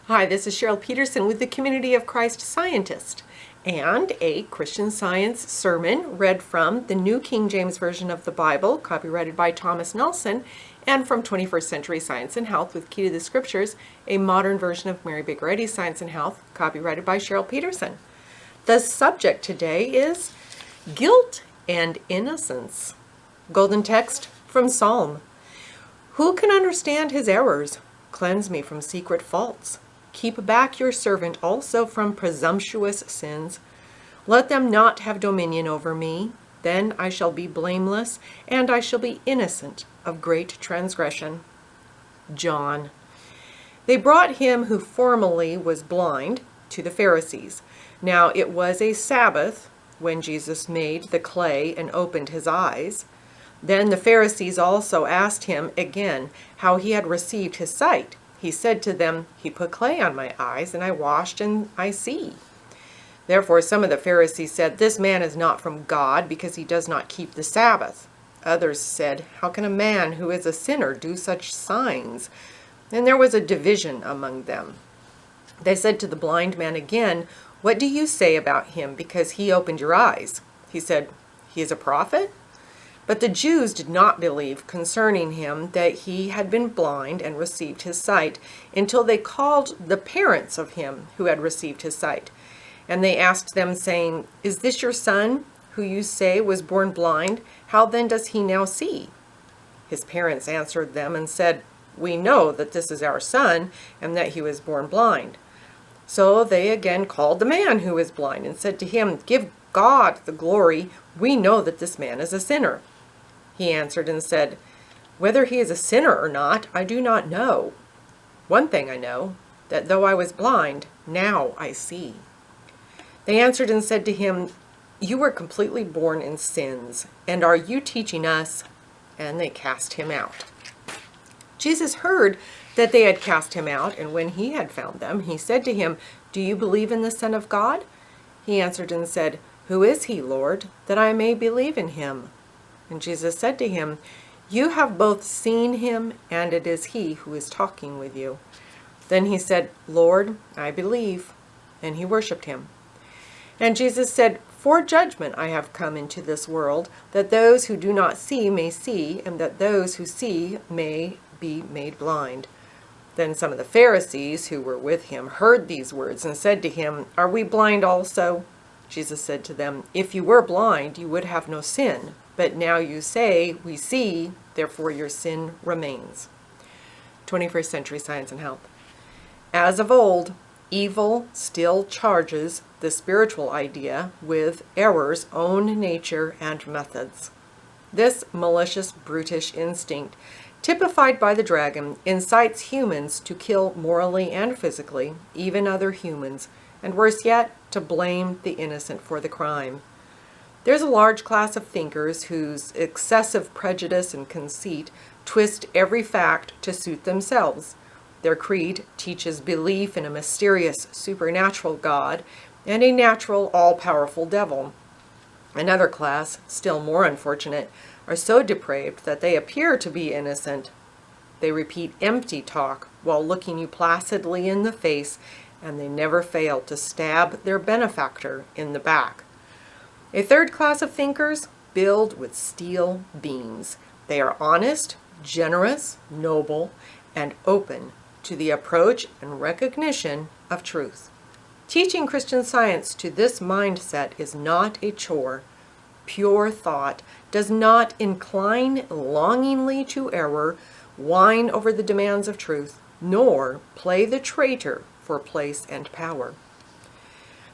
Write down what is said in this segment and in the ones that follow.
Hi, this is Cheryl Peterson with the Community of Christ Scientist and a Christian Science sermon read from the New King James Version of the Bible, copyrighted by Thomas Nelson, and from 21st Century Science and Health with Key to the Scriptures, a modern version of Mary Baker Eddy's Science and Health, copyrighted by Cheryl Peterson. The subject today is guilt and innocence. Golden text from Psalm. Who can understand his errors? Cleanse me from secret faults. Keep back your servant also from presumptuous sins. Let them not have dominion over me. Then I shall be blameless, and I shall be innocent of great transgression. John. They brought him who formerly was blind to the Pharisees. Now it was a Sabbath when Jesus made the clay and opened his eyes. Then the Pharisees also asked him again how he had received his sight. He said to them, He put clay on my eyes, and I washed, and I see. Therefore some of the Pharisees said, This man is not from God, because he does not keep the Sabbath. Others said, How can a man who is a sinner do such signs? And there was a division among them. They said to the blind man again, What do you say about him, because he opened your eyes? He said, He is a prophet? But the Jews did not believe concerning him that he had been blind and received his sight, until they called the parents of him who had received his sight. And they asked them, saying, Is this your son, who you say was born blind? How then does he now see? His parents answered them and said, We know that this is our son, and that he was born blind. So they again called the man who was blind, and said to him, Give God the glory. We know that this man is a sinner. He answered and said, Whether he is a sinner or not, I do not know. One thing I know, that though I was blind, now I see. They answered and said to him, You were completely born in sins, and are you teaching us? And they cast him out. Jesus heard that they had cast him out, and when he had found them, he said to him, Do you believe in the Son of God? He answered and said, Who is he, Lord, that I may believe in him? And Jesus said to him, You have both seen him, and it is he who is talking with you. Then he said, Lord, I believe. And he worshipped him. And Jesus said, For judgment I have come into this world, that those who do not see may see, and that those who see may be made blind. Then some of the Pharisees who were with him heard these words and said to him, Are we blind also? Jesus said to them, If you were blind, you would have no sin. But now you say, We see, therefore your sin remains. 21st Century Science and Health. As of old, evil still charges the spiritual idea with error's own nature and methods. This malicious, brutish instinct, typified by the dragon, incites humans to kill morally and physically, even other humans, and worse yet, to blame the innocent for the crime. There's a large class of thinkers whose excessive prejudice and conceit twist every fact to suit themselves. Their creed teaches belief in a mysterious supernatural God and a natural all-powerful devil. Another class, still more unfortunate, are so depraved that they appear to be innocent. They repeat empty talk while looking you placidly in the face, and they never fail to stab their benefactor in the back. A third class of thinkers build with steel beams. They are honest, generous, noble, and open to the approach and recognition of truth. Teaching Christian Science to this mindset is not a chore. Pure thought does not incline longingly to error, whine over the demands of truth, nor play the traitor for place and power.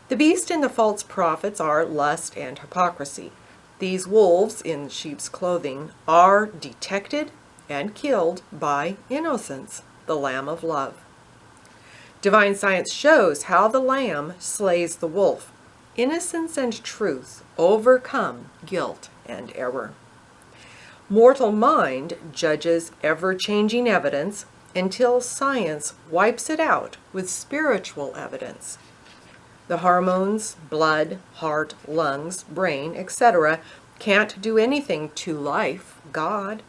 The beast and the false prophets are lust and hypocrisy. These wolves in sheep's clothing are detected and killed by Innocence, the Lamb of Love. Divine science shows how the Lamb slays the wolf. Innocence and truth overcome guilt and error. Mortal mind judges ever-changing evidence until science wipes it out with spiritual evidence. The hormones, blood, heart, lungs, brain, etc. can't do anything to life, God.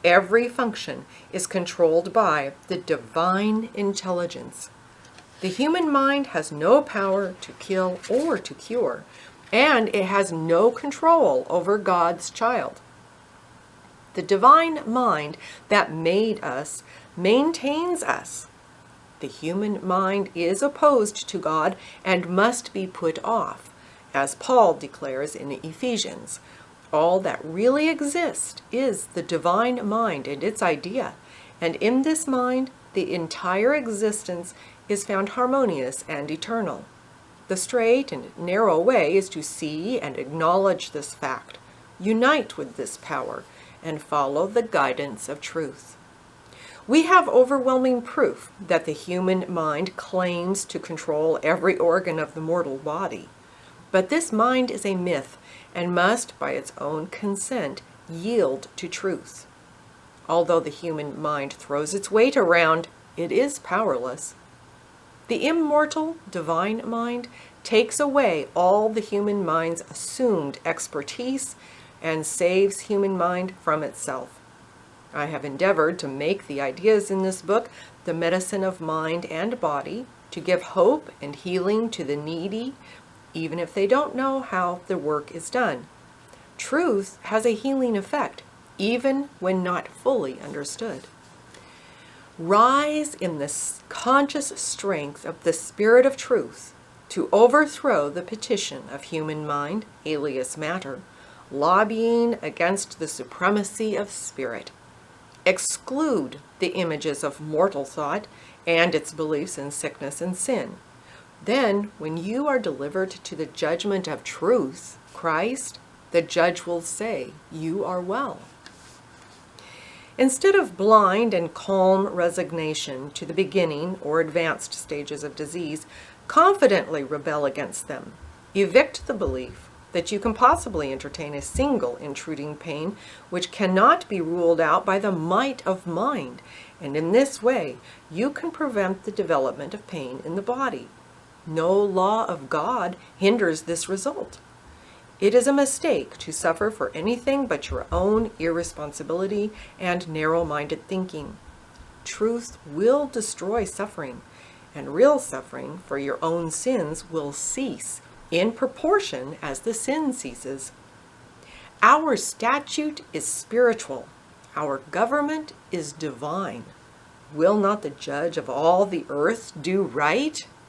Every function is controlled by the divine intelligence. The human mind has no power to kill or to cure, and it has no control over God's child. The divine mind that made us maintains us. The human mind is opposed to God and must be put off, as Paul declares in Ephesians. All that really exists is the divine mind and its idea, and in this mind, the entire existence is found harmonious and eternal. The straight and narrow way is to see and acknowledge this fact, unite with this power, and follow the guidance of truth. We have overwhelming proof that the human mind claims to control every organ of the mortal body. But this mind is a myth and must, by its own consent, yield to truth. Although the human mind throws its weight around, it is powerless. The immortal divine mind takes away all the human mind's assumed expertise and saves human mind from itself. I have endeavored to make the ideas in this book the medicine of mind and body, to give hope and healing to the needy, even if they don't know how the work is done. Truth has a healing effect, even when not fully understood. Rise in the conscious strength of the Spirit of truth to overthrow the petition of human mind, alias matter, lobbying against the supremacy of spirit. Exclude the images of mortal thought and its beliefs in sickness and sin. Then, when you are delivered to the judgment of truth, Christ, the judge, will say, "You are well." Instead of blind and calm resignation to the beginning or advanced stages of disease, confidently rebel against them. Evict the belief that you can possibly entertain a single intruding pain which cannot be ruled out by the might of mind, and in this way you can prevent the development of pain in the body. No law of God hinders this result. It is a mistake to suffer for anything but your own irresponsibility and narrow-minded thinking. Truth will destroy suffering, and real suffering for your own sins will cease in proportion as the sin ceases. Our statute is spiritual. Our government is divine. Will not the judge of all the earth do right?